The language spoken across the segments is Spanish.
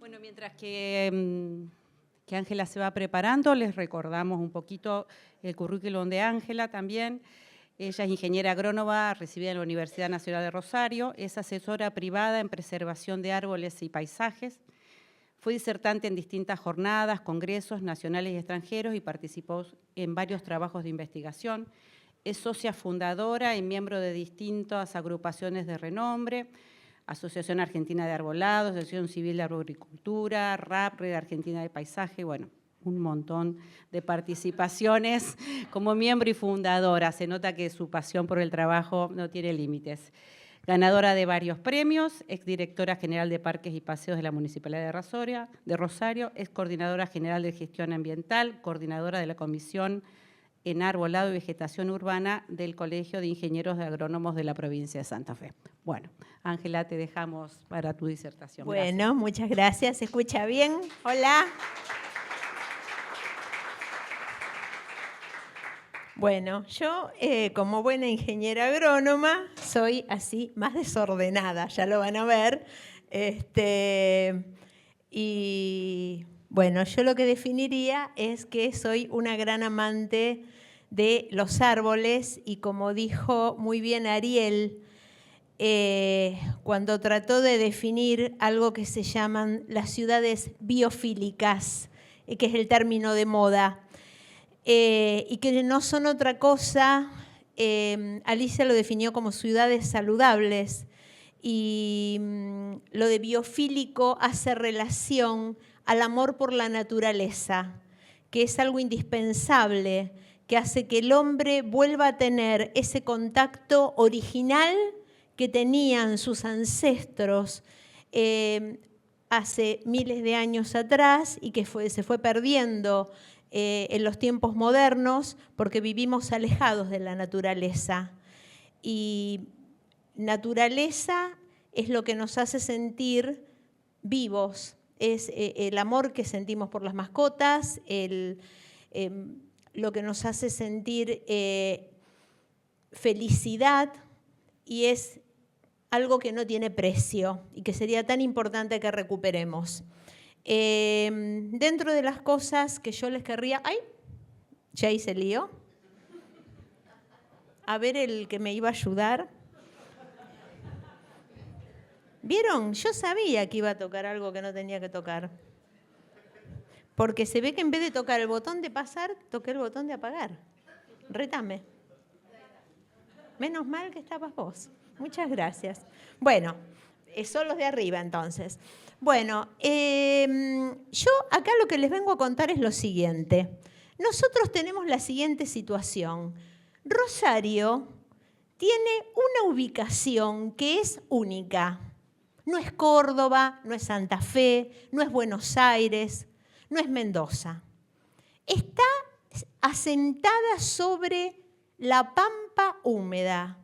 Bueno, mientras que Ángela se va preparando, les recordamos un poquito el currículum de Ángela también. Ella es ingeniera agrónoma, recibida en la Universidad Nacional de Rosario, es asesora privada en preservación de árboles y paisajes, fue disertante en distintas jornadas, congresos nacionales y extranjeros y participó en varios trabajos de investigación. Es socia fundadora y miembro de distintas agrupaciones de renombre, Asociación Argentina de Arbolado, Asociación Civil de Arboricultura, RAP, Red Argentina de Paisaje, bueno, un montón de participaciones como miembro y fundadora. Se nota que su pasión por el trabajo no tiene límites. Ganadora de varios premios, exdirectora general de Parques y Paseos de la Municipalidad de Rosario, es coordinadora general de gestión ambiental, coordinadora de la Comisión en Arbolado y Vegetación Urbana del Colegio de Ingenieros de Agrónomos de la provincia de Santa Fe. Bueno, Ángela, te dejamos para tu disertación. Bueno, gracias. Muchas gracias. ¿Se escucha bien? Hola. Bueno, yo como buena ingeniera agrónoma soy así más desordenada, ya lo van a ver. Y bueno, yo lo que definiría es que soy una gran amante de los árboles y como dijo muy bien Ariel, cuando trató de definir algo que se llaman las ciudades biofílicas, que es el término de moda, y que no son otra cosa, Alicia lo definió como ciudades saludables, y lo de biofílico hace relación al amor por la naturaleza, que es algo indispensable, que hace que el hombre vuelva a tener ese contacto original que tenían sus ancestros hace miles de años atrás y que se fue perdiendo en los tiempos modernos porque vivimos alejados de la naturaleza. Y naturaleza es lo que nos hace sentir vivos, es el amor que sentimos por las mascotas, lo que nos hace sentir felicidad y es algo que no tiene precio y que sería tan importante que recuperemos. Dentro de las cosas que yo les querría... ¡Ay! Ya hice lío. A ver el que me iba a ayudar. ¿Vieron? Yo sabía que iba a tocar algo que no tenía que tocar. Porque se ve que en vez de tocar el botón de pasar, toqué el botón de apagar. Retame. Menos mal que estabas vos. Muchas gracias. Bueno, son los de arriba entonces. Bueno, yo acá lo que les vengo a contar es lo siguiente. Nosotros tenemos la siguiente situación. Rosario tiene una ubicación que es única. No es Córdoba, no es Santa Fe, no es Buenos Aires, no es Mendoza. Está asentada sobre la pampa húmeda,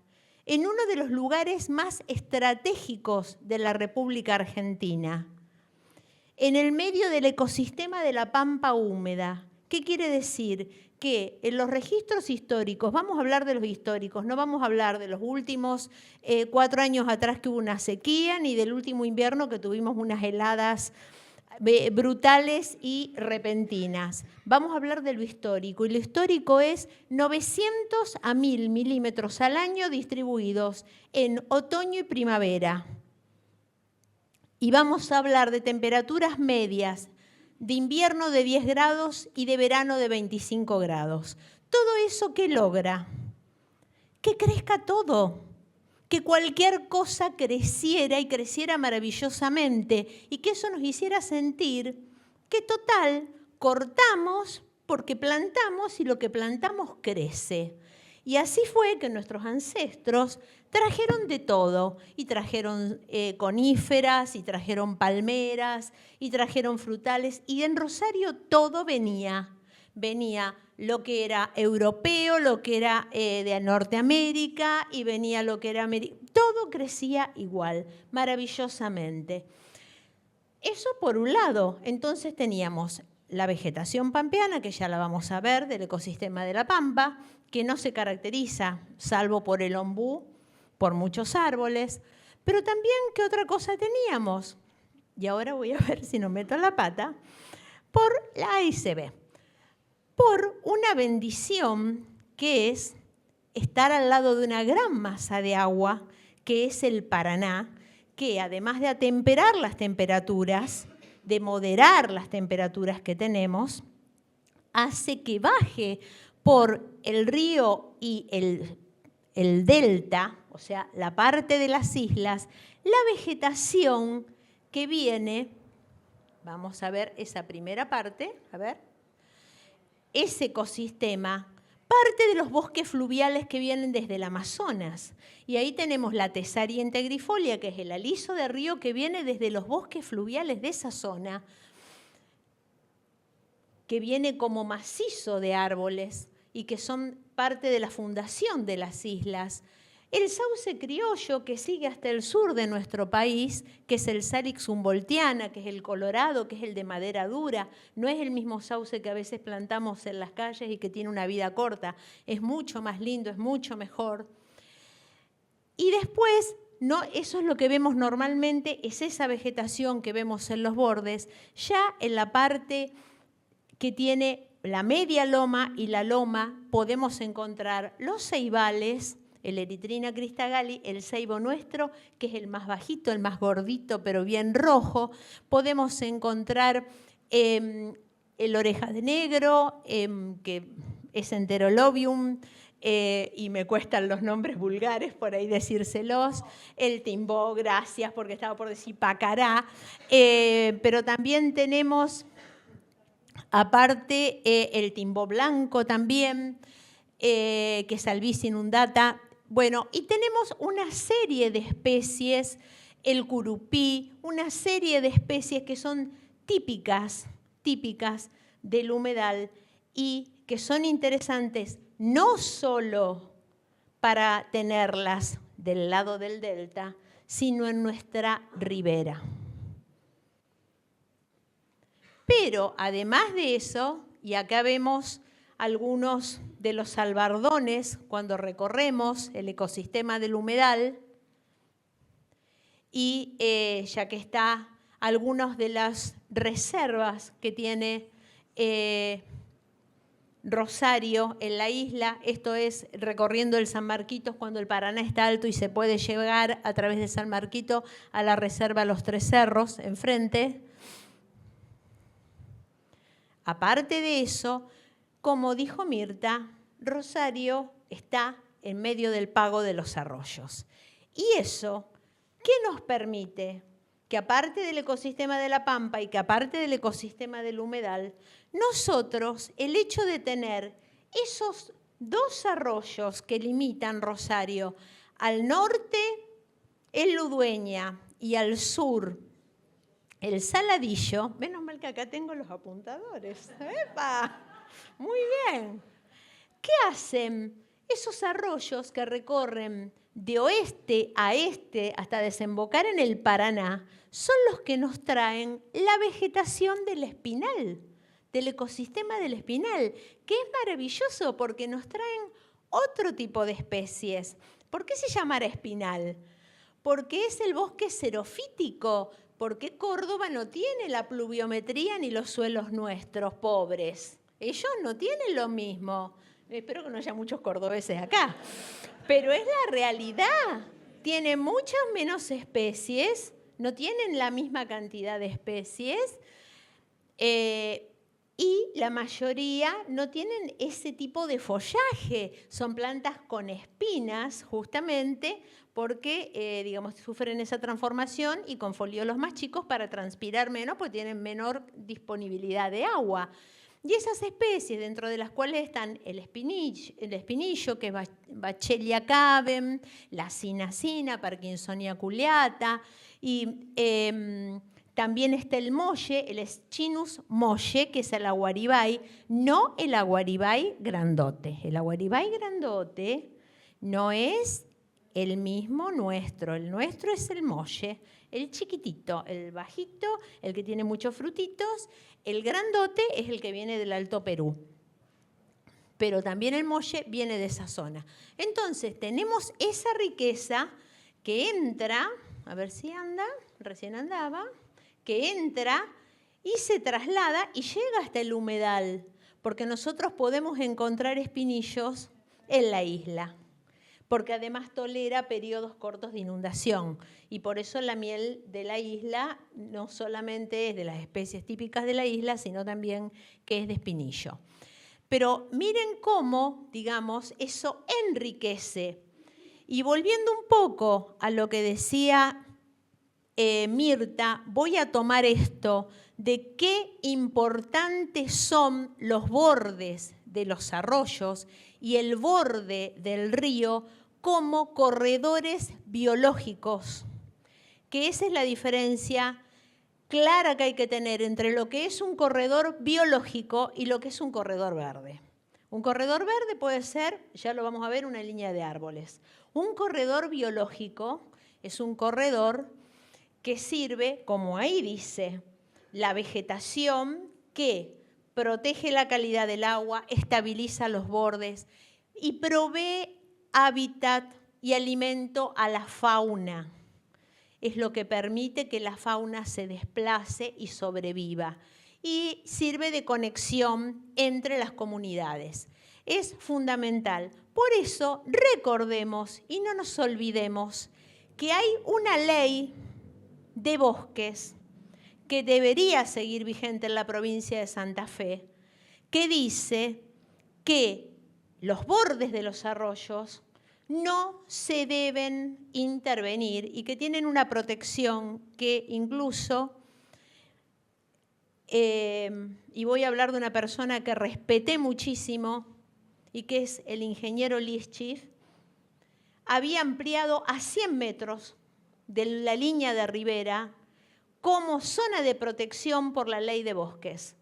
en uno de los lugares más estratégicos de la República Argentina, en el medio del ecosistema de la pampa húmeda. ¿Qué quiere decir? Que en los registros históricos, vamos a hablar de los históricos, no vamos a hablar de los últimos 4 años atrás que hubo una sequía, ni del último invierno que tuvimos unas heladas brutales y repentinas. Vamos a hablar de lo histórico, y lo histórico es 900 a 1000 milímetros al año distribuidos en otoño y primavera. Y vamos a hablar de temperaturas medias de invierno de 10 grados y de verano de 25 grados. ¿Todo eso qué logra? Que crezca todo, que cualquier cosa creciera y creciera maravillosamente y que eso nos hiciera sentir que total cortamos porque plantamos y lo que plantamos crece. Y así fue que nuestros ancestros trajeron de todo, y trajeron coníferas, y trajeron palmeras, y trajeron frutales, y en Rosario todo venía. Venía lo que era europeo, lo que era de Norteamérica, y venía lo que era todo crecía igual, maravillosamente. Eso por un lado. Entonces teníamos la vegetación pampeana, que ya la vamos a ver, del ecosistema de la Pampa, que no se caracteriza, salvo por el ombú, por muchos árboles. Pero también, ¿qué otra cosa teníamos? y ahora voy a ver si no meto la pata, ahí se ve, por una bendición que es estar al lado de una gran masa de agua, que es el Paraná, que además de atemperar las temperaturas, de moderar las temperaturas que tenemos, hace que baje por el río y el delta, o sea, la parte de las islas, la vegetación que viene, vamos a ver esa primera parte, a ver, ese ecosistema, parte de los bosques fluviales que vienen desde el Amazonas. Y ahí tenemos la Tesaria integrifolia, que es el aliso de río que viene desde los bosques fluviales de esa zona, que viene como macizo de árboles y que son parte de la fundación de las islas. El sauce criollo que sigue hasta el sur de nuestro país, que es el Salix humboldtiana, que es el colorado, que es el de madera dura, no es el mismo sauce que a veces plantamos en las calles y que tiene una vida corta, es mucho más lindo, es mucho mejor. Y después, no, eso es lo que vemos normalmente, es esa vegetación que vemos en los bordes, ya en la parte que tiene la media loma y la loma podemos encontrar los ceibales, el Erythrina cristagalli, el ceibo nuestro, que es el más bajito, el más gordito, pero bien rojo. Podemos encontrar el oreja de negro, que es Enterolobium, y me cuestan los nombres vulgares por ahí decírselos. El timbó, gracias, porque estaba por decir pacará. Pero también tenemos, aparte, el timbó blanco también, que es Albizia inundata. Bueno, y tenemos una serie de especies, el curupí, una serie de especies que son típicas del humedal y que son interesantes no solo para tenerlas del lado del delta, sino en nuestra ribera. Pero además de eso, y acá vemos algunos de los salvardones cuando recorremos el ecosistema del humedal, y ya que está algunas de las reservas que tiene Rosario en la isla, esto es recorriendo el San Marquitos cuando el Paraná está alto y se puede llegar a través de San Marquito a la reserva Los Tres Cerros enfrente. Aparte de eso, como dijo Mirta, Rosario está en medio del pago de los arroyos. ¿Y eso qué nos permite? Que aparte del ecosistema de la Pampa y que aparte del ecosistema del humedal, nosotros, el hecho de tener esos dos arroyos que limitan Rosario, al norte el Ludueña y al sur el Saladillo, menos mal que acá tengo los apuntadores. ¡Epa! Muy bien. ¿Qué hacen esos arroyos que recorren de oeste a este hasta desembocar en el Paraná? Son los que nos traen la vegetación del espinal, del ecosistema del espinal, que es maravilloso porque nos traen otro tipo de especies. ¿Por qué se llamará espinal? Porque es el bosque xerofítico. Porque Córdoba no tiene la pluviometría ni los suelos nuestros, pobres. Ellos no tienen lo mismo. Espero que no haya muchos cordobeses acá. Pero es la realidad. Tiene muchas menos especies, no tienen la misma cantidad de especies y la mayoría no tienen ese tipo de follaje. Son plantas con espinas, justamente, porque digamos, sufren esa transformación y con foliolos más chicos para transpirar menos, porque tienen menor disponibilidad de agua. Y esas especies, dentro de las cuales están el espinillo, que es Bachelia cavem, la cinacina, Parkinsonia culeata, y también está el molle, el Eschinus molle, que es el aguaribay, no el aguaribay grandote. El aguaribay grandote no es el mismo nuestro. El nuestro es el molle, el chiquitito, el bajito, el que tiene muchos frutitos. El grandote es el que viene del Alto Perú. Pero también el molle viene de esa zona. Entonces, tenemos esa riqueza que entra, a ver si anda, recién andaba, que entra y se traslada y llega hasta el humedal, porque nosotros podemos encontrar espinillos en la isla, porque además tolera periodos cortos de inundación. Y por eso la miel de la isla no solamente es de las especies típicas de la isla, sino también que es de espinillo. Pero miren cómo, digamos, eso enriquece. Y volviendo un poco a lo que decía Mirta, voy a tomar esto de qué importantes son los bordes de los arroyos y el borde del río como corredores biológicos, que esa es la diferencia clara que hay que tener entre lo que es un corredor biológico y lo que es un corredor verde. Un corredor verde puede ser, ya lo vamos a ver, una línea de árboles. Un corredor biológico es un corredor que sirve, como ahí dice, la vegetación que protege la calidad del agua, estabiliza los bordes y provee hábitat y alimento a la fauna. Es lo que permite que la fauna se desplace y sobreviva. Y sirve de conexión entre las comunidades. Es fundamental. Por eso recordemos y no nos olvidemos que hay una ley de bosques que debería seguir vigente en la provincia de Santa Fe, que dice que los bordes de los arroyos no se deben intervenir y que tienen una protección que incluso, y voy a hablar de una persona que respeté muchísimo y que es el ingeniero Lischif, había ampliado a 100 metros de la línea de ribera como zona de protección por la ley de bosques.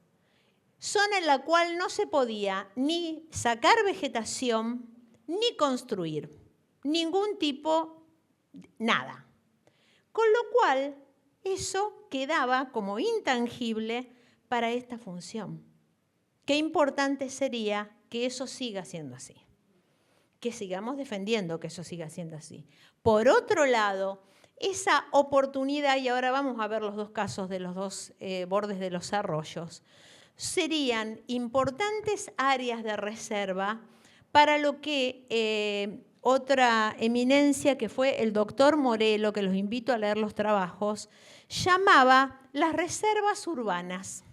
Zona en la cual no se podía ni sacar vegetación ni construir, ningún tipo, nada. Con lo cual, eso quedaba como intangible para esta función. Qué importante sería que eso siga siendo así, que sigamos defendiendo que eso siga siendo así. Por otro lado, esa oportunidad, y ahora vamos a ver los dos casos de los dos bordes de los arroyos, serían importantes áreas de reserva para lo que otra eminencia, que fue el doctor Morelo, que los invito a leer los trabajos, llamaba las reservas urbanas.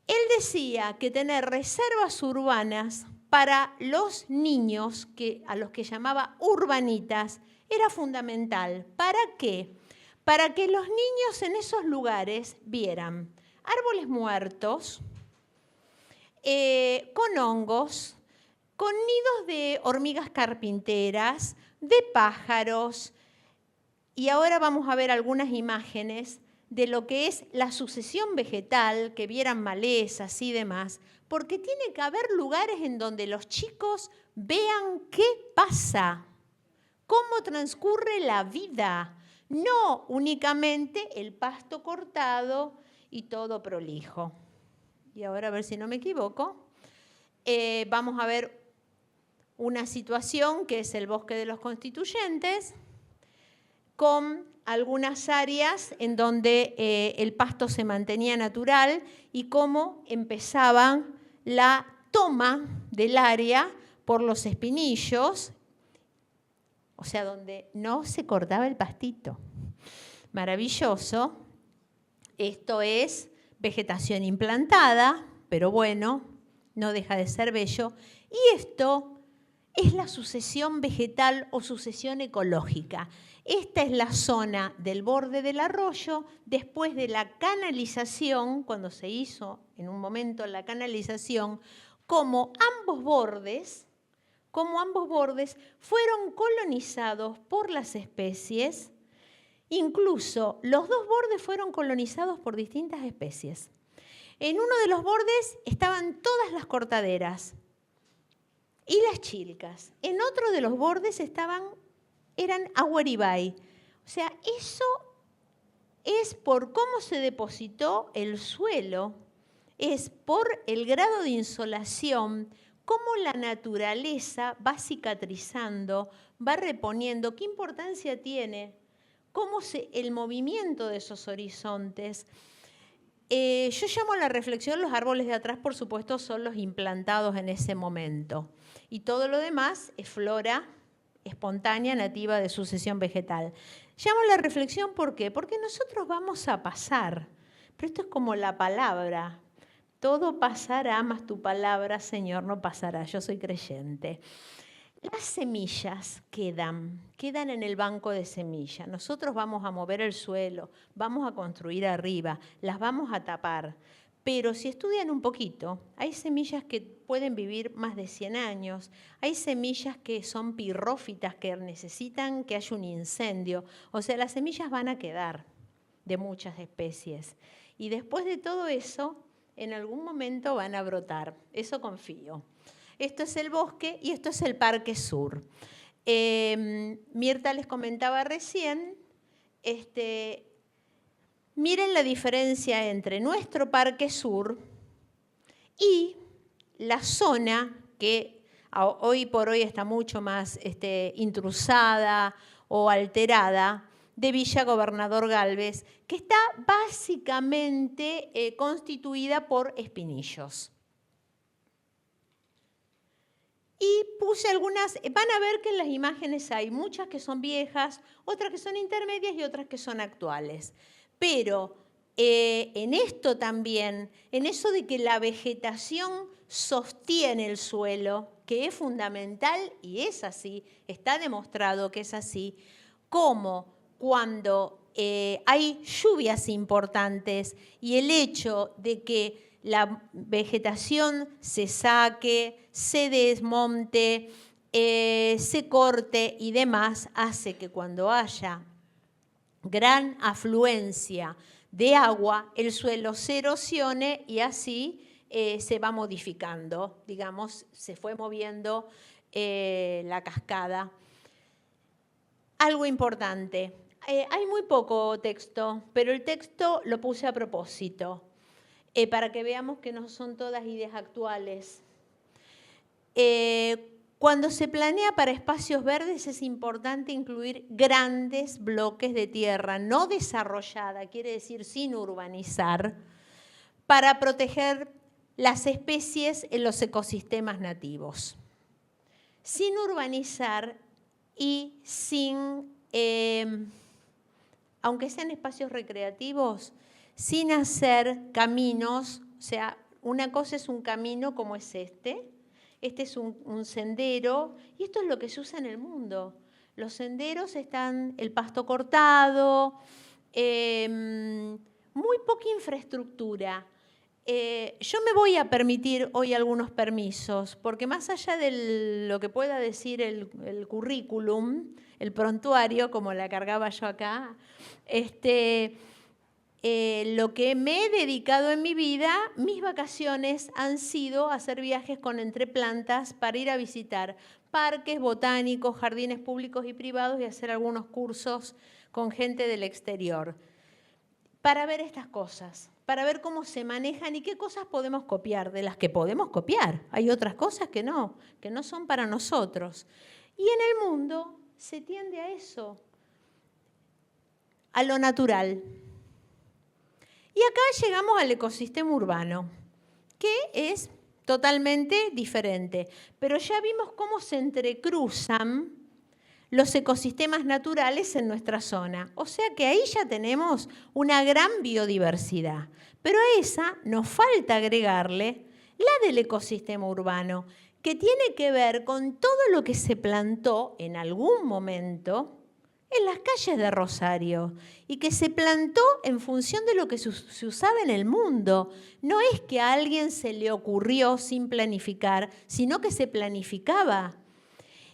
Él decía que tener reservas urbanas para los niños, a los que llamaba urbanitas, era fundamental. ¿Para qué? Para que los niños en esos lugares vieran árboles muertos, con hongos, con nidos de hormigas carpinteras, de pájaros. Y ahora vamos a ver algunas imágenes de lo que es la sucesión vegetal, que vieran malezas y demás, porque tiene que haber lugares en donde los chicos vean qué pasa, cómo transcurre la vida, no únicamente el pasto cortado y todo prolijo. Y ahora, a ver si no me equivoco, vamos a ver una situación que es el Bosque de los Constituyentes, con algunas áreas en donde el pasto se mantenía natural y cómo empezaba la toma del área por los espinillos, o sea, donde no se cortaba el pastito. Maravilloso. Esto es vegetación implantada, pero bueno, no deja de ser bello. Y esto es la sucesión vegetal o sucesión ecológica. Esta es la zona del borde del arroyo después de la canalización, cuando se hizo en un momento la canalización, como ambos bordes fueron colonizados por las especies. Incluso los dos bordes fueron colonizados por distintas especies. En uno de los bordes estaban todas las cortaderas y las chilcas. En otro de los bordes eran aguaribay. O sea, eso es por cómo se depositó el suelo, es por el grado de insolación, cómo la naturaleza va cicatrizando, va reponiendo. ¿Qué importancia tiene? el movimiento de esos horizontes. Yo llamo a la reflexión, los árboles de atrás, por supuesto, son los implantados en ese momento. Y todo lo demás es flora espontánea, nativa de sucesión vegetal. Llamo a la reflexión, ¿por qué? Porque nosotros vamos a pasar. Pero esto es como la palabra. Todo pasará, mas tu palabra, Señor, no pasará. Yo soy creyente. Las semillas quedan en el banco de semillas. Nosotros vamos a mover el suelo, vamos a construir arriba, las vamos a tapar. Pero si estudian un poquito, hay semillas que pueden vivir más de 100 años, hay semillas que son pirrófitas, que necesitan que haya un incendio. O sea, las semillas van a quedar de muchas especies. Y después de todo eso, en algún momento van a brotar. Eso confío. Esto es el bosque y esto es el Parque Sur. Mirta les comentaba recién, miren la diferencia entre nuestro Parque Sur y la zona que hoy por hoy está mucho más intrusada o alterada, de Villa Gobernador Galvez, que está básicamente constituida por espinillos. Y puse algunas, van a ver que en las imágenes hay muchas que son viejas, otras que son intermedias y otras que son actuales. Pero en esto también, en eso de que la vegetación sostiene el suelo, que es fundamental y es así, está demostrado que es así, como cuando hay lluvias importantes y el hecho de que la vegetación se saque, se desmonte, se corte y demás, hace que cuando haya gran afluencia de agua, el suelo se erosione y así se va modificando, digamos, se fue moviendo la cascada. Algo importante, hay muy poco texto, pero el texto lo puse a propósito. Para que veamos que no son todas ideas actuales. Cuando se planea para espacios verdes es importante incluir grandes bloques de tierra no desarrollada, quiere decir sin urbanizar, para proteger las especies en los ecosistemas nativos. Sin urbanizar y sin, aunque sean espacios recreativos, sin hacer caminos, o sea, una cosa es un camino como es este es un sendero, y esto es lo que se usa en el mundo. Los senderos están el pasto cortado, muy poca infraestructura. Yo me voy a permitir hoy algunos permisos, porque más allá de lo que pueda decir el currículum, el prontuario, como la cargaba yo acá, lo que me he dedicado en mi vida, mis vacaciones han sido hacer viajes con entreplantas para ir a visitar parques botánicos, jardines públicos y privados y hacer algunos cursos con gente del exterior. Para ver estas cosas, para ver cómo se manejan y qué cosas podemos copiar, de las que podemos copiar. Hay otras cosas que no son para nosotros. Y en el mundo se tiende a eso, a lo natural. Y acá llegamos al ecosistema urbano, que es totalmente diferente. Pero ya vimos cómo se entrecruzan los ecosistemas naturales en nuestra zona. O sea que ahí ya tenemos una gran biodiversidad. Pero a esa nos falta agregarle la del ecosistema urbano, que tiene que ver con todo lo que se plantó en algún momento en las calles de Rosario y que se plantó en función de lo que se usaba en el mundo. No es que a alguien se le ocurrió sin planificar, sino que se planificaba.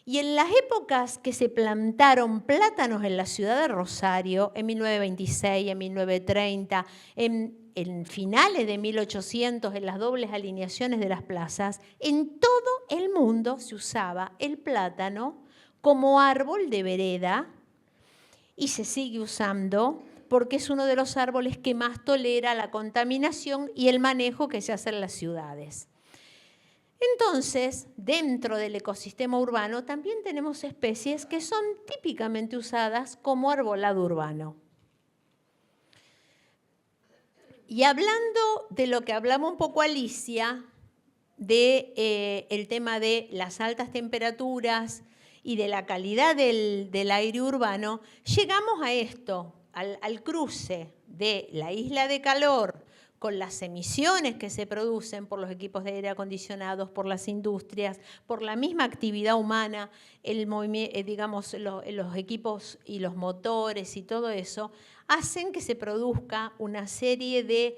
Y en las épocas que se plantaron plátanos en la ciudad de Rosario, en 1926, en 1930, en finales de 1800, en las dobles alineaciones de las plazas, en todo el mundo se usaba el plátano como árbol de vereda, y se sigue usando porque es uno de los árboles que más tolera la contaminación y el manejo que se hace en las ciudades. Entonces, dentro del ecosistema urbano también tenemos especies que son típicamente usadas como arbolado urbano. Y hablando de lo que hablaba un poco Alicia, del tema de las altas temperaturas y de la calidad del aire urbano, llegamos a esto, al cruce de la isla de calor con las emisiones que se producen por los equipos de aire acondicionados, por las industrias, por la misma actividad humana, digamos, los equipos y los motores y todo eso, hacen que se produzca una serie de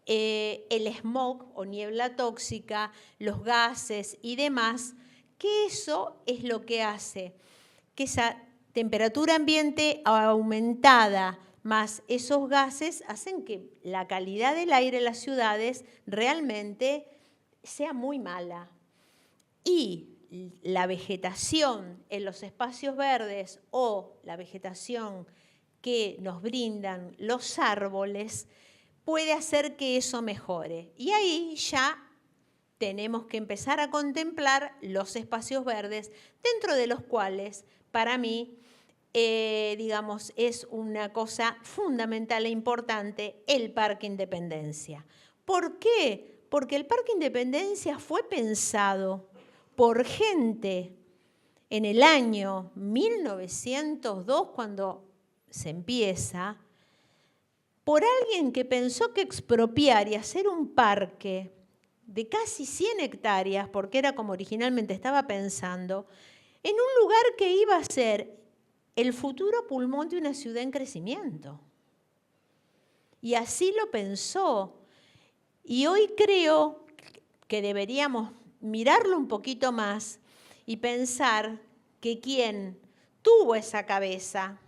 el smog o niebla tóxica, los gases y demás, que eso es lo que hace que esa temperatura ambiente aumentada más esos gases hacen que la calidad del aire en las ciudades realmente sea muy mala. Y la vegetación en los espacios verdes o la vegetación que nos brindan los árboles puede hacer que eso mejore. Y ahí ya tenemos que empezar a contemplar los espacios verdes, dentro de los cuales, para mí, digamos, es una cosa fundamental e importante el Parque Independencia. ¿Por qué? Porque el Parque Independencia fue pensado por gente en el año 1902, cuando se empieza, por alguien que pensó que expropiar y hacer un parque de casi 100 hectáreas, porque era como originalmente estaba pensando, en un lugar que iba a ser el futuro pulmón de una ciudad en crecimiento. Y así lo pensó. Y hoy creo que deberíamos mirarlo un poquito más y pensar que quien tuvo esa cabeza,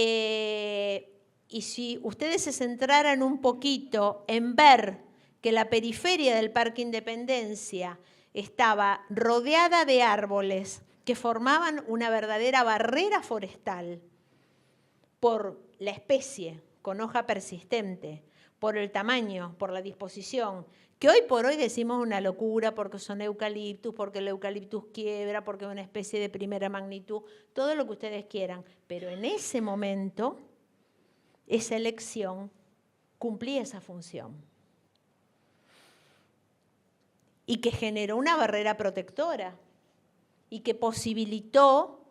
y si ustedes se centraran un poquito en ver que la periferia del Parque Independencia estaba rodeada de árboles que formaban una verdadera barrera forestal por la especie con hoja persistente, por el tamaño, por la disposición, que hoy por hoy decimos una locura porque son eucaliptus, porque el eucaliptus quiebra, porque es una especie de primera magnitud, todo lo que ustedes quieran. Pero en ese momento, esa elección cumplía esa función. Y que generó una barrera protectora y que posibilitó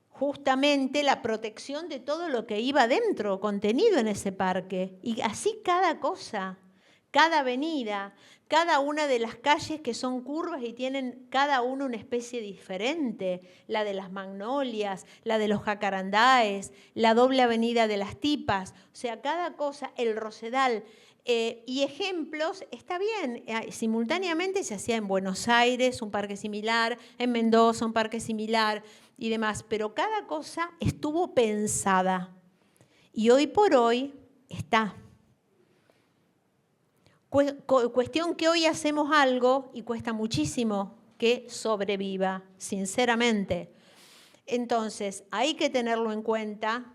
justamente la protección de todo lo que iba dentro, contenido en ese parque. Y así cada cosa, cada avenida, cada una de las calles que son curvas y tienen cada uno una especie diferente, la de las magnolias, la de los jacarandáes, la doble avenida de las tipas, o sea, cada cosa, el rosedal. Y ejemplos, está bien, simultáneamente se hacía en Buenos Aires un parque similar, en Mendoza un parque similar y demás, pero cada cosa estuvo pensada y hoy por hoy está. Cuestión que hoy hacemos algo y cuesta muchísimo que sobreviva, sinceramente. Entonces, hay que tenerlo en cuenta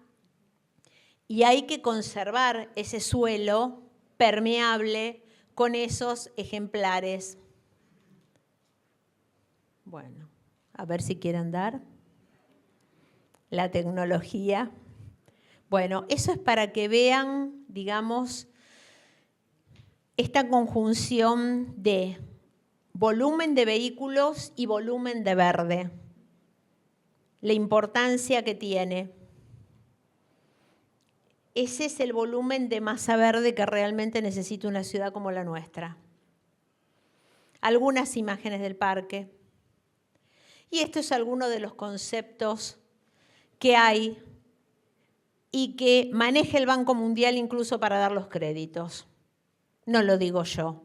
y hay que conservar ese suelo permeable con esos ejemplares. Bueno, a ver si quieren dar la tecnología. Bueno, eso es para que vean, digamos, esta conjunción de volumen de vehículos y volumen de verde, la importancia que tiene. Ese es el volumen de masa verde que realmente necesita una ciudad como la nuestra. Algunas imágenes del parque. Y esto es alguno de los conceptos que hay y que maneja el Banco Mundial incluso para dar los créditos. No lo digo yo. O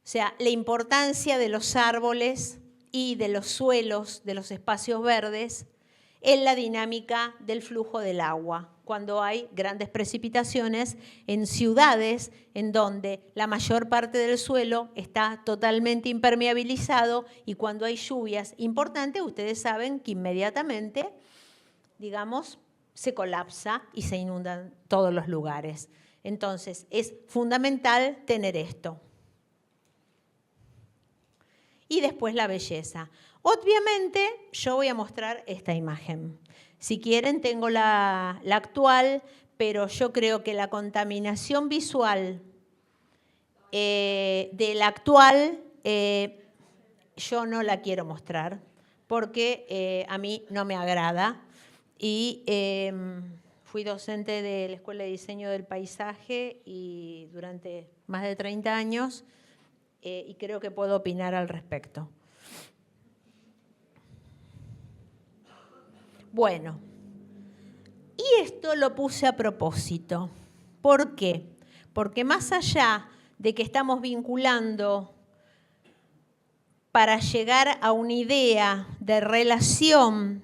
sea, la importancia de los árboles y de los suelos, de los espacios verdes, en la dinámica del flujo del agua, cuando hay grandes precipitaciones en ciudades en donde la mayor parte del suelo está totalmente impermeabilizado y cuando hay lluvias importantes, ustedes saben que inmediatamente, digamos, se colapsa y se inundan todos los lugares. Entonces, es fundamental tener esto. y después la belleza. Obviamente, yo voy a mostrar esta imagen. Si quieren, tengo la actual, pero yo creo que la contaminación visual de la actual, yo no la quiero mostrar, porque a mí no me agrada. Y fui docente de la Escuela de Diseño del Paisaje y durante más de 30 años, y creo que puedo opinar al respecto. Bueno, y esto lo puse a propósito. ¿Por qué? Porque más allá de que estamos vinculando para llegar a una idea de relación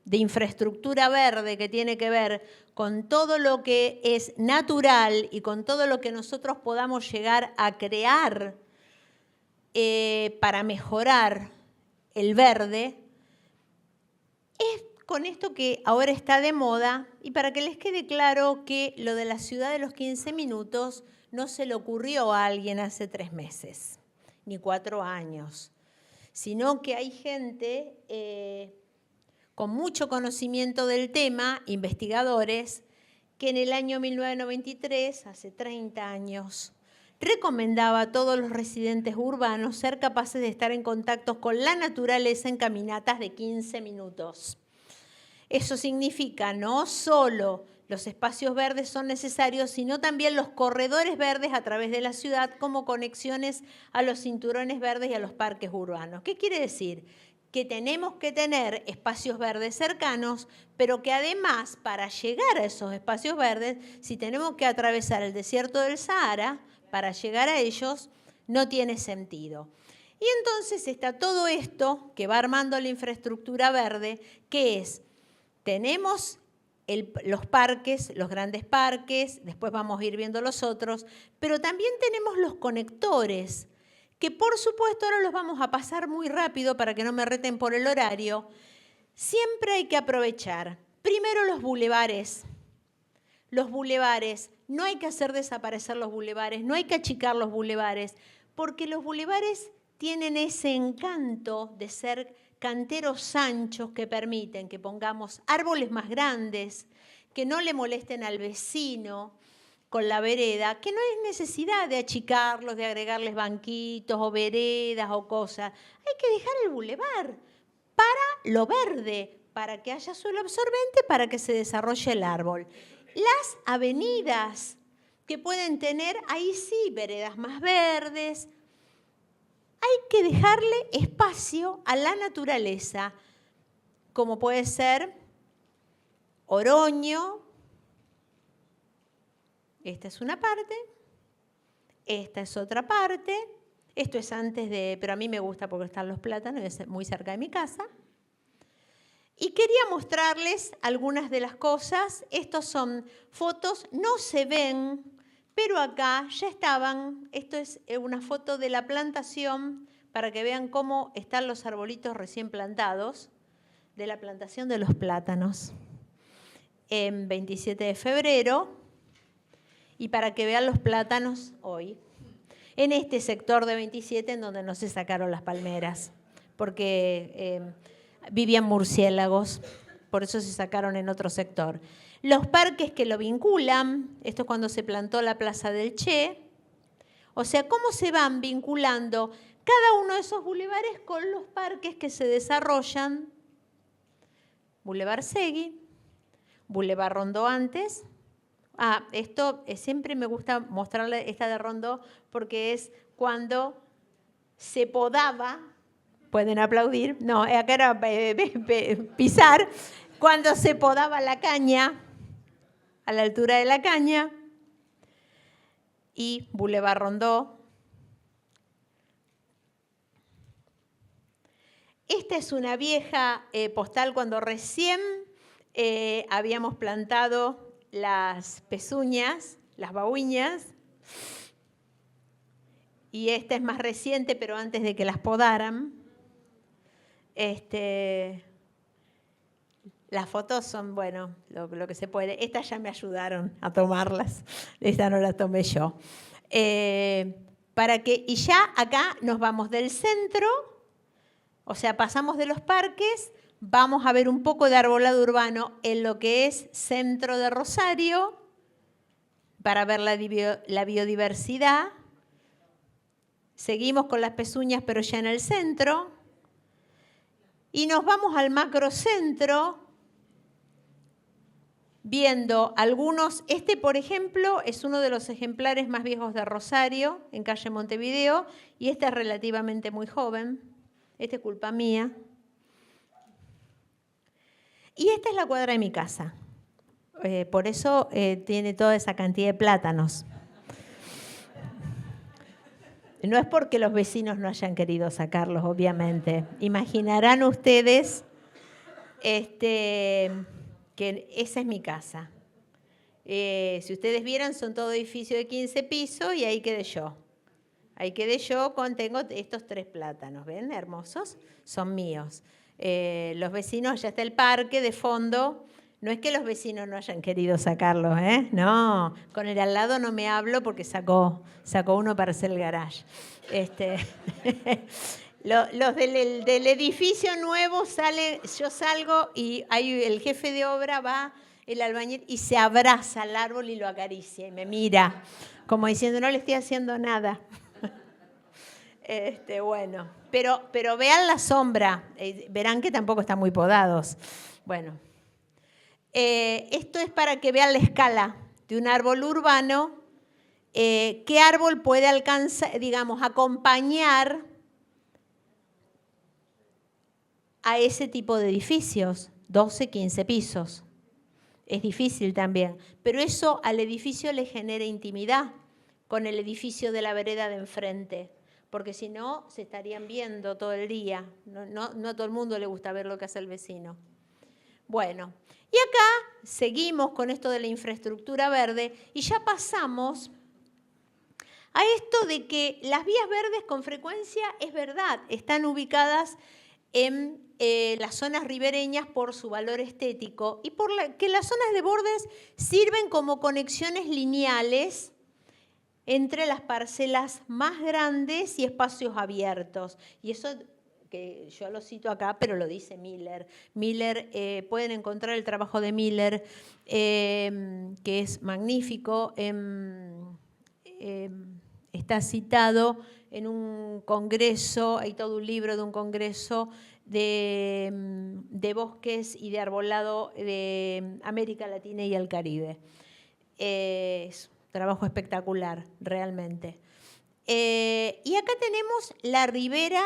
de infraestructura verde que tiene que ver con todo lo que es natural y con todo lo que nosotros podamos llegar a crear para mejorar el verde, es con esto que ahora está de moda, y para que les quede claro que lo de la ciudad de los 15 minutos no se le ocurrió a alguien hace 3 meses, ni 4 años, sino que hay gente con mucho conocimiento del tema, investigadores, que en el año 1993, hace 30 años, recomendaba a todos los residentes urbanos ser capaces de estar en contacto con la naturaleza en caminatas de 15 minutos. Eso significa no solo los espacios verdes son necesarios, sino también los corredores verdes a través de la ciudad como conexiones a los cinturones verdes y a los parques urbanos. ¿Qué quiere decir? Que tenemos que tener espacios verdes cercanos, pero que además para llegar a esos espacios verdes, si tenemos que atravesar el desierto del Sahara, para llegar a ellos no tiene sentido. Y entonces está todo esto que va armando la infraestructura verde, que es, tenemos los parques, los grandes parques, después vamos a ir viendo los otros, pero también tenemos los conectores, que por supuesto ahora los vamos a pasar muy rápido para que no me reten por el horario. Siempre hay que aprovechar. Primero los bulevares. Los bulevares, no hay que hacer desaparecer los bulevares, no hay que achicar los bulevares, porque los bulevares tienen ese encanto de ser canteros anchos que permiten que pongamos árboles más grandes, que no le molesten al vecino con la vereda, que no hay necesidad de achicarlos, de agregarles banquitos o veredas o cosas. Hay que dejar el bulevar para lo verde, para que haya suelo absorbente, para que se desarrolle el árbol. Las avenidas que pueden tener, ahí sí, veredas más verdes. Hay que dejarle espacio a la naturaleza, como puede ser Oroño. Esta es una parte, esta es otra parte. Esto es antes de, pero a mí me gusta porque están los plátanos, es muy cerca de mi casa. Y quería mostrarles algunas de las cosas. Estos son fotos, no se ven, pero acá ya estaban. Esto es una foto de la plantación para que vean cómo están los arbolitos recién plantados de la plantación de los plátanos en 27 de febrero. Y para que vean los plátanos hoy, en este sector de 27 en donde no se sacaron las palmeras, porque vivían murciélagos, por eso se sacaron en otro sector. Los parques que lo vinculan, esto es cuando se plantó la Plaza del Che, o sea, cómo se van vinculando cada uno de esos bulevares con los parques que se desarrollan. Boulevard Segui, Boulevard Rondó antes. Esto siempre me gusta mostrarle esta de Rondó porque es cuando se podaba, pueden aplaudir, no, acá era pisar, cuando se podaba la caña, a la altura de la caña, y Boulevard Rondó. Esta es una vieja postal cuando recién habíamos plantado las pezuñas, las bahuiñas, y esta es más reciente, pero antes de que las podaran. Las fotos son, bueno, lo que se puede. Estas ya me ayudaron a tomarlas, esta no la tomé yo. y ya acá nos vamos del centro, o sea, pasamos de los parques, vamos a ver un poco de arbolado urbano en lo que es centro de Rosario, para ver la biodiversidad. Seguimos con las Pezuñas, pero ya en el centro. Y nos vamos al macrocentro, viendo algunos. Este, por ejemplo, es uno de los ejemplares más viejos de Rosario, en calle Montevideo, y este es relativamente muy joven. Este es culpa mía. Y esta es la cuadra de mi casa. Por eso tiene toda esa cantidad de plátanos. No es porque los vecinos no hayan querido sacarlos, obviamente. Imaginarán ustedes que esa es mi casa. Si ustedes vieran, son todo edificio de 15 pisos y ahí quedé yo. Ahí quedé yo, tengo estos 3 plátanos, ¿ven? Hermosos, son míos. Los vecinos, ya está el parque de fondo. No es que los vecinos no hayan querido sacarlos, ¿eh? No, con el al lado no me hablo porque sacó uno para hacer el garage. Los del edificio nuevo yo salgo y ahí el jefe de obra va, el albañil, y se abraza al árbol y lo acaricia y me mira, como diciendo, no le estoy haciendo nada. Bueno, pero vean la sombra, verán que tampoco están muy podados. Bueno. Esto es para que vean la escala de un árbol urbano, qué árbol puede alcanzar, digamos, acompañar a ese tipo de edificios, 12, 15 pisos. Es difícil también, pero eso al edificio le genera intimidad con el edificio de la vereda de enfrente, porque si no, se estarían viendo todo el día. No a todo el mundo le gusta ver lo que hace el vecino. Bueno, y acá seguimos con esto de la infraestructura verde y ya pasamos a esto de que las vías verdes con frecuencia, es verdad, están ubicadas en las zonas ribereñas por su valor estético y por que las zonas de bordes sirven como conexiones lineales entre las parcelas más grandes y espacios abiertos. Y eso, que yo lo cito acá, pero lo dice Miller. Miller, pueden encontrar el trabajo de Miller, que es magnífico. Está citado en un congreso, hay todo un libro de un congreso de bosques y de arbolado de América Latina y el Caribe. Es un trabajo espectacular, realmente. Y acá tenemos la ribera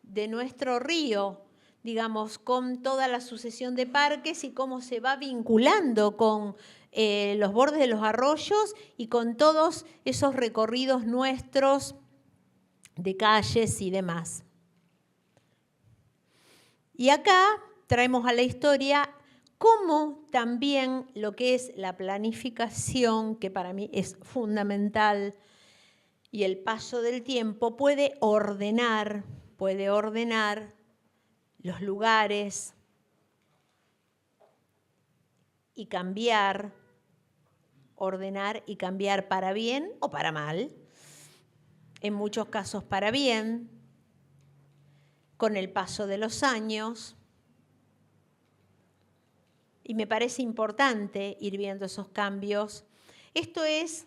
de nuestro río, digamos, con toda la sucesión de parques y cómo se va vinculando con los bordes de los arroyos y con todos esos recorridos nuestros de calles y demás. Y acá traemos a la historia cómo también lo que es la planificación, que para mí es fundamental, y el paso del tiempo puede ordenar los lugares y ordenar y cambiar para bien o para mal, en muchos casos para bien, con el paso de los años. Y me parece importante ir viendo esos cambios. Esto es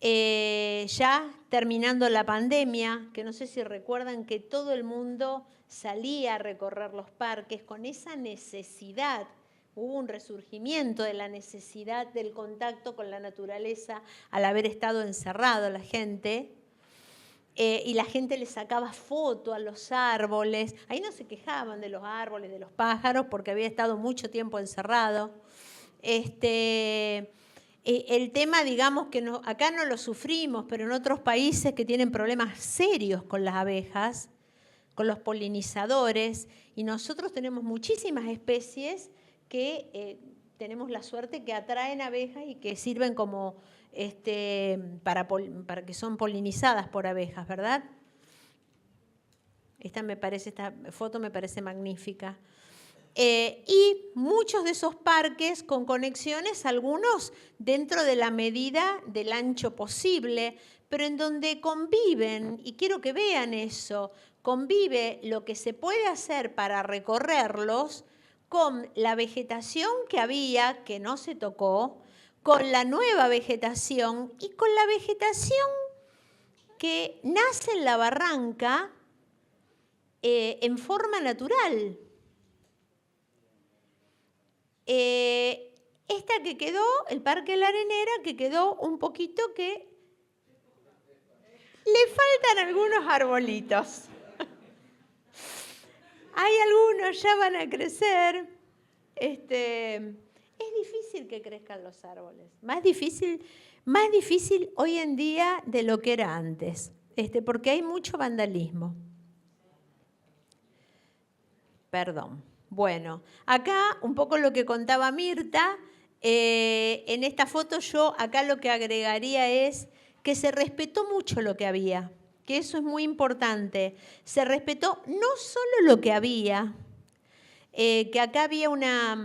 ya terminando la pandemia, que no sé si recuerdan que todo el mundo salía a recorrer los parques con esa necesidad. Hubo un resurgimiento de la necesidad del contacto con la naturaleza al haber estado encerrado la gente. Y la gente le sacaba foto a los árboles. Ahí no se quejaban de los árboles, de los pájaros, porque había estado mucho tiempo encerrado. El tema, digamos, que acá no lo sufrimos, pero en otros países que tienen problemas serios con las abejas, con los polinizadores, y nosotros tenemos muchísimas especies que tenemos la suerte que atraen abejas y que sirven como para que son polinizadas por abejas, ¿verdad? Esta foto me parece magnífica. Y muchos de esos parques con conexiones, algunos dentro de la medida del ancho posible, pero en donde conviven, y quiero que vean eso, convive lo que se puede hacer para recorrerlos con la vegetación que había, que no se tocó, con la nueva vegetación y con la vegetación que nace en la barranca en forma natural. Esta que quedó, el Parque La Arenera, que quedó un poquito que le faltan algunos arbolitos. Hay algunos, ya van a crecer. Es difícil que crezcan los árboles. Más difícil hoy en día de lo que era antes, porque hay mucho vandalismo. Perdón. Bueno, acá un poco lo que contaba Mirta, en esta foto yo acá lo que agregaría es que se respetó mucho lo que había, que eso es muy importante. Se respetó no solo lo que había, que acá había una,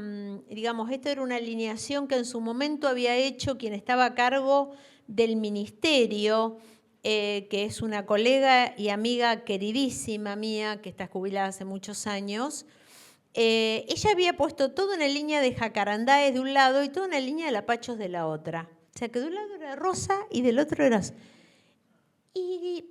digamos, esto era una alineación que en su momento había hecho quien estaba a cargo del ministerio, que es una colega y amiga queridísima mía, que está jubilada hace muchos años. Ella había puesto toda una línea de jacarandáes de un lado y toda una línea de lapachos de la otra. O sea, que de un lado era rosa y del otro era... Y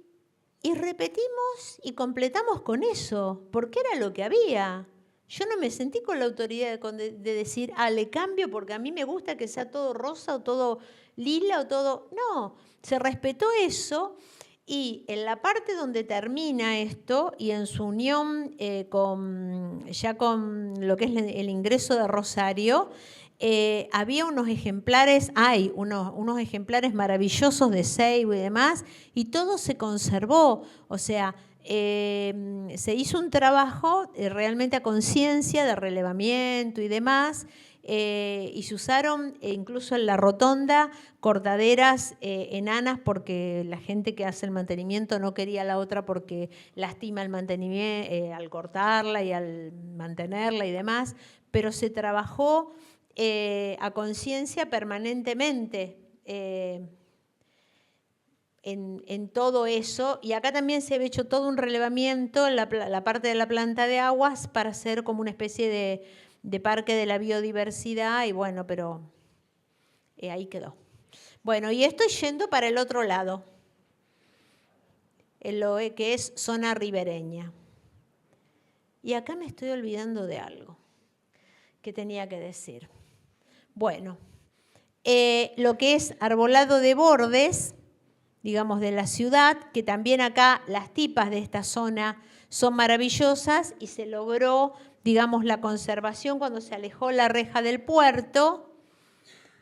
repetimos y completamos con eso, porque era lo que había. Yo no me sentí con la autoridad de decir, le cambio porque a mí me gusta que sea todo rosa o todo lila o todo... No, se respetó eso. Y en la parte donde termina esto y en su unión con lo que es el ingreso de Rosario, había unos ejemplares, hay unos ejemplares maravillosos de ceibo y demás, y todo se conservó. O sea, se hizo un trabajo realmente a conciencia de relevamiento y demás, y se usaron incluso en la rotonda cortaderas enanas porque la gente que hace el mantenimiento no quería la otra porque lastima el mantenimiento al cortarla y al mantenerla y demás, pero se trabajó a conciencia permanentemente en todo eso, y acá también se había hecho todo un relevamiento en la parte de la planta de aguas para hacer como una especie de parque de la biodiversidad, y bueno, pero ahí quedó. Bueno, y estoy yendo para el otro lado, que es zona ribereña. Y acá me estoy olvidando de algo que tenía que decir. Bueno, lo que es arbolado de bordes, digamos, de la ciudad, que también acá las tipas de esta zona son maravillosas y se logró, digamos, la conservación cuando se alejó la reja del puerto,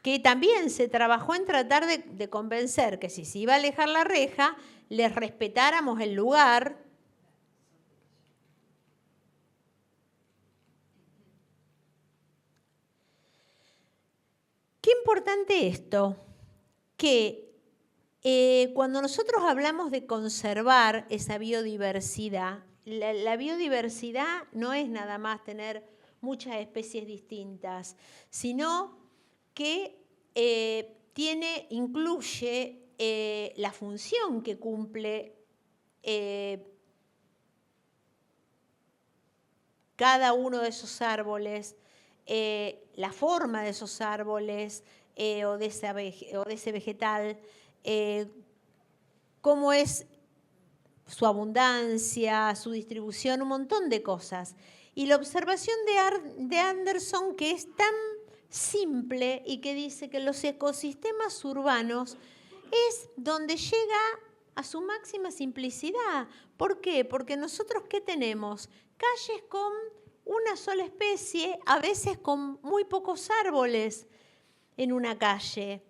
que también se trabajó en tratar de convencer que si se iba a alejar la reja, les respetáramos el lugar. Qué importante esto, que cuando nosotros hablamos de conservar esa biodiversidad, la biodiversidad no es nada más tener muchas especies distintas, sino que incluye la función que cumple cada uno de esos árboles, la forma de esos árboles o de ese vegetal, cómo es su abundancia, su distribución, un montón de cosas. Y la observación de Anderson, que es tan simple y que dice que los ecosistemas urbanos es donde llega a su máxima simplicidad. ¿Por qué? Porque nosotros, ¿qué tenemos? Calles con una sola especie, a veces con muy pocos árboles en una calle.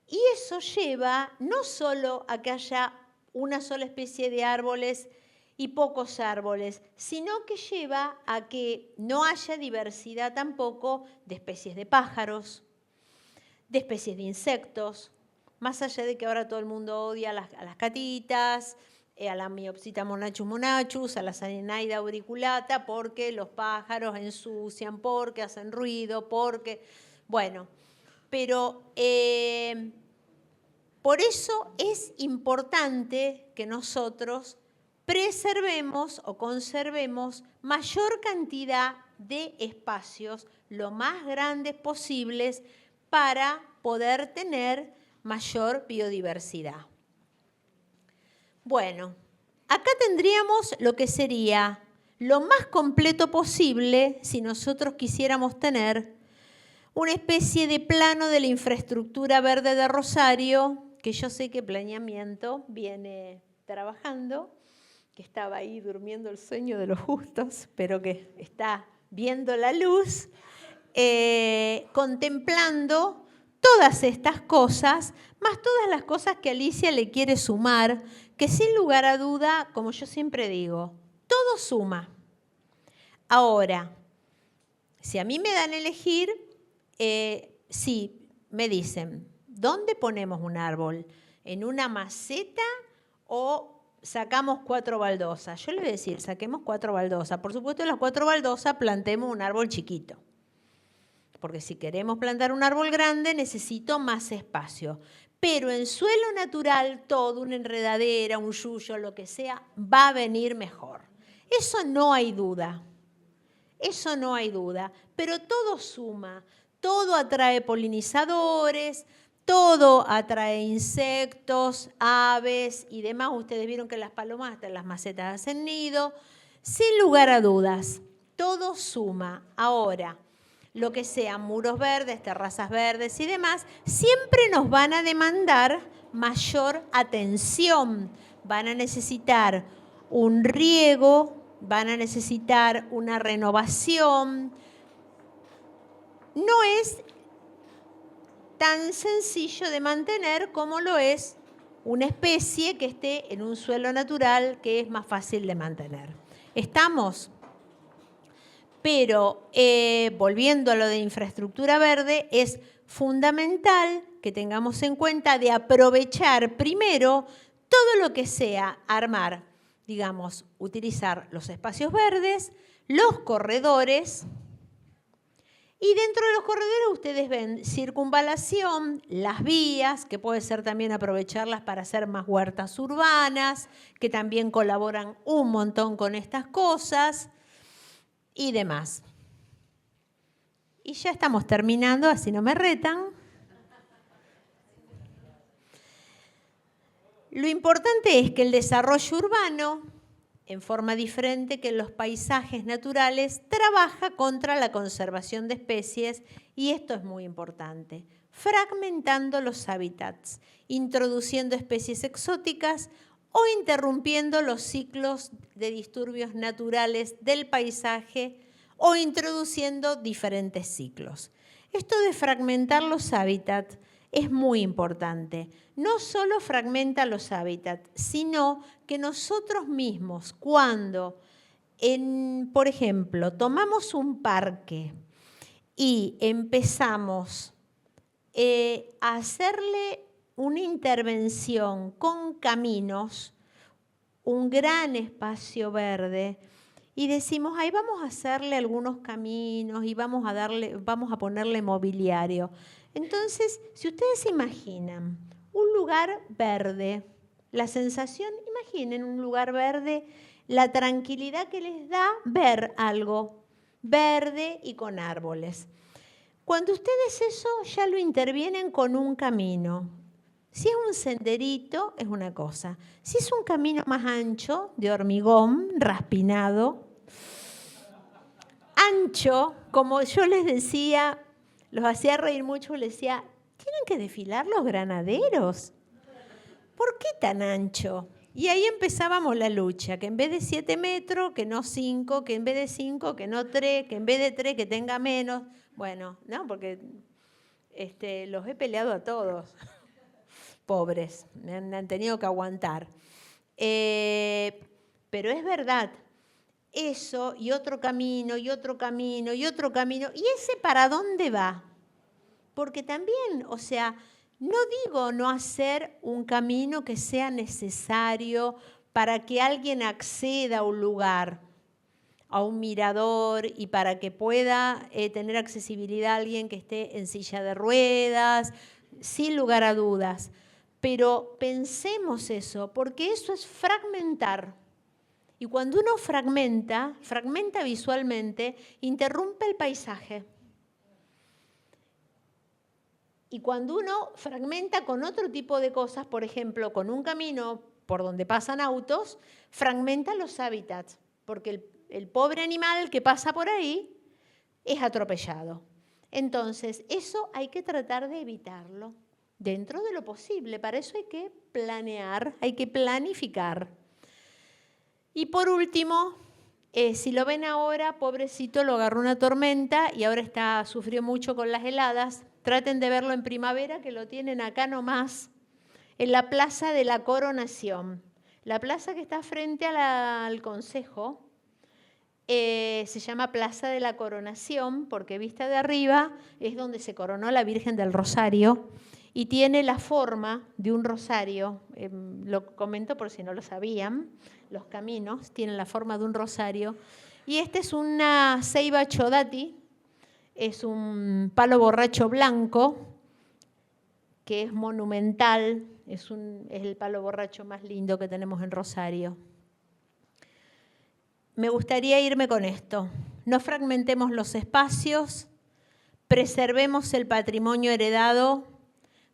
Y eso lleva no solo a que haya una sola especie de árboles y pocos árboles, sino que lleva a que no haya diversidad tampoco de especies de pájaros, de especies de insectos, más allá de que ahora todo el mundo odia a las catitas a la Miopsita monachus monachus, a la Sanenaida auriculata, porque los pájaros ensucian, porque hacen ruido, porque... Bueno, pero por eso es importante que nosotros preservemos o conservemos mayor cantidad de espacios, lo más grandes posibles, para poder tener mayor biodiversidad. Bueno, acá tendríamos lo que sería lo más completo posible si nosotros quisiéramos tener una especie de plano de la infraestructura verde de Rosario, que yo sé que Planeamiento viene trabajando, que estaba ahí durmiendo el sueño de los justos, pero que está viendo la luz, contemplando todas estas cosas, más todas las cosas que Alicia le quiere sumar, que sin lugar a duda, como yo siempre digo, todo suma. Ahora, si a mí me dan a elegir, sí, me dicen, ¿dónde ponemos un árbol? ¿En una maceta o sacamos 4 baldosas? Yo le voy a decir, saquemos 4 baldosas. Por supuesto, en las 4 baldosas plantemos un árbol chiquito. Porque si queremos plantar un árbol grande, necesito más espacio. Pero en suelo natural, todo, una enredadera, un yuyo, lo que sea, va a venir mejor. Eso no hay duda. Eso no hay duda. Pero todo suma. Todo atrae polinizadores, todo atrae insectos, aves y demás. Ustedes vieron que las palomas hasta en las macetas hacen nido. Sin lugar a dudas, todo suma. Ahora, lo que sean muros verdes, terrazas verdes y demás, siempre nos van a demandar mayor atención. Van a necesitar un riego, van a necesitar una renovación. No es tan sencillo de mantener como lo es una especie que esté en un suelo natural, que es más fácil de mantener. ¿Estamos? Pero volviendo a lo de infraestructura verde, es fundamental que tengamos en cuenta de aprovechar primero todo lo que sea armar, digamos, utilizar los espacios verdes, los corredores. Y dentro de los corredores ustedes ven circunvalación, las vías, que puede ser también aprovecharlas para hacer más huertas urbanas, que también colaboran un montón con estas cosas y demás. Y ya estamos terminando, así no me retan. Lo importante es que el desarrollo urbano, en forma diferente que en los paisajes naturales, trabaja contra la conservación de especies, y esto es muy importante, fragmentando los hábitats, introduciendo especies exóticas o interrumpiendo los ciclos de disturbios naturales del paisaje o introduciendo diferentes ciclos. Esto de fragmentar los hábitats es muy importante. No solo fragmenta los hábitats, sino que nosotros mismos, cuando, por ejemplo, tomamos un parque y empezamos a hacerle una intervención con caminos, un gran espacio verde, y decimos, ahí vamos a hacerle algunos caminos y vamos a ponerle mobiliario. Entonces, si ustedes se imaginan un lugar verde, la sensación, imaginen un lugar verde, la tranquilidad que les da ver algo verde y con árboles. Cuando ustedes eso ya lo intervienen con un camino. Si es un senderito, es una cosa. Si es un camino más ancho, de hormigón, raspinado, ancho, como yo les decía, los hacía reír mucho, les decía, tienen que desfilar los granaderos. ¿Por qué tan ancho? Y ahí empezábamos la lucha, que en vez de 7 metros, que no 5, que en vez de 5, que no 3, que en vez de 3, que tenga menos. Bueno, no, porque los he peleado a todos. Pobres, me han tenido que aguantar. Pero es verdad, eso y otro camino, y otro camino, y otro camino. ¿Y ese para dónde va? Porque también, o sea, no digo no hacer un camino que sea necesario para que alguien acceda a un lugar, a un mirador, y para que pueda tener accesibilidad a alguien que esté en silla de ruedas, sin lugar a dudas. Pero pensemos eso, porque eso es fragmentar. Y cuando uno fragmenta visualmente, interrumpe el paisaje. Y cuando uno fragmenta con otro tipo de cosas, por ejemplo, con un camino por donde pasan autos, fragmenta los hábitats, porque el pobre animal que pasa por ahí es atropellado. Entonces, eso hay que tratar de evitarlo dentro de lo posible. Para eso hay que planear, hay que planificar. Y por último, si lo ven ahora, pobrecito, lo agarró una tormenta y ahora sufrió mucho con las heladas. Traten de verlo en primavera, que lo tienen acá nomás, en la Plaza de la Coronación. La plaza que está frente al Consejo se llama Plaza de la Coronación, porque vista de arriba es donde se coronó la Virgen del Rosario y tiene la forma de un rosario. Lo comento por si no lo sabían. Los caminos tienen la forma de un rosario. Y este es una ceiba chodati, es un palo borracho blanco, que es monumental, es el palo borracho más lindo que tenemos en Rosario. Me gustaría irme con esto. No fragmentemos los espacios, preservemos el patrimonio heredado,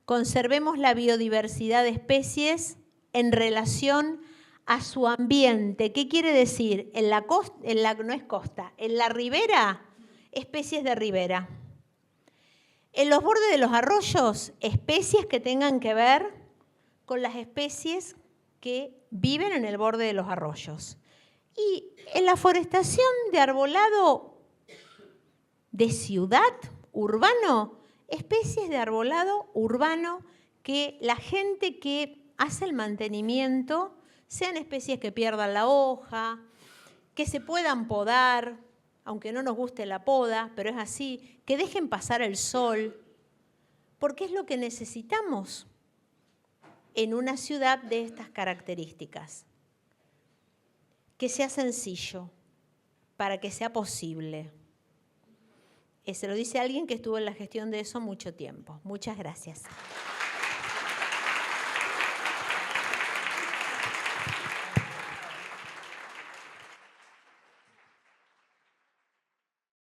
conservemos la biodiversidad de especies en relación a su ambiente. ¿Qué quiere decir? En la ribera, especies de ribera. En los bordes de los arroyos, especies que tengan que ver con las especies que viven en el borde de los arroyos. Y en la forestación de arbolado de ciudad, urbano, especies de arbolado urbano que la gente que hace el mantenimiento sean especies que pierdan la hoja, que se puedan podar, aunque no nos guste la poda, pero es así, que dejen pasar el sol, porque es lo que necesitamos en una ciudad de estas características. Que sea sencillo, para que sea posible. Se lo dice alguien que estuvo en la gestión de eso mucho tiempo. Muchas gracias.